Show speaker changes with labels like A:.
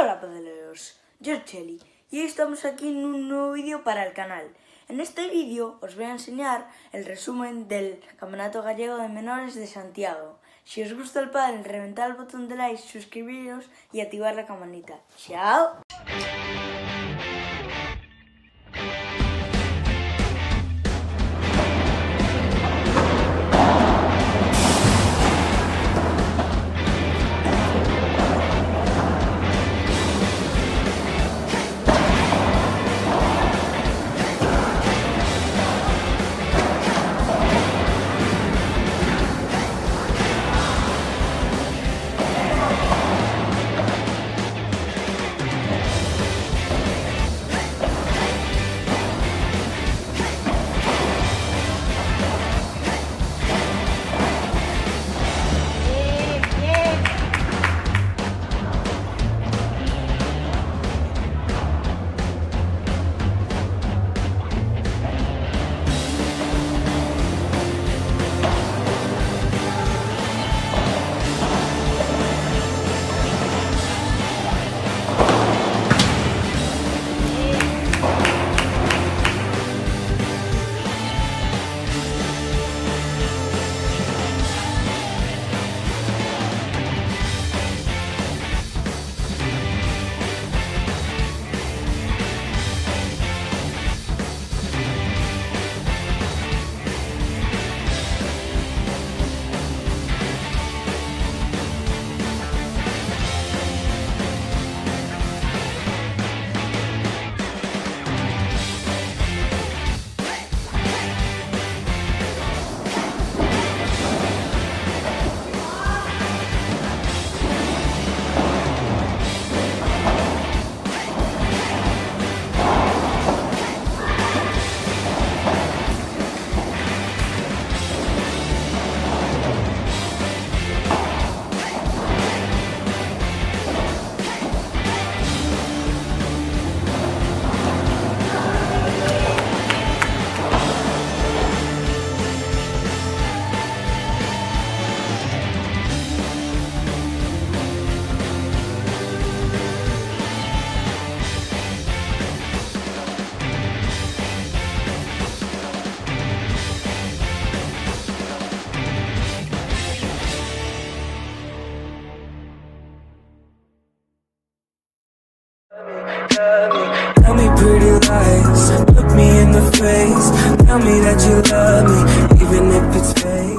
A: Hola pedaleros, yo soy Cheli y hoy estamos aquí en un nuevo vídeo para el canal. En este vídeo os voy a enseñar el resumen del Campeonato Gallego de Menores de Santiago. Si os gusta el pádel, reventad el botón de like, suscribiros y activar la campanita. ¡Chao!
B: Tell me pretty lies, look me in the face. Tell me that you love me, even if it's fake.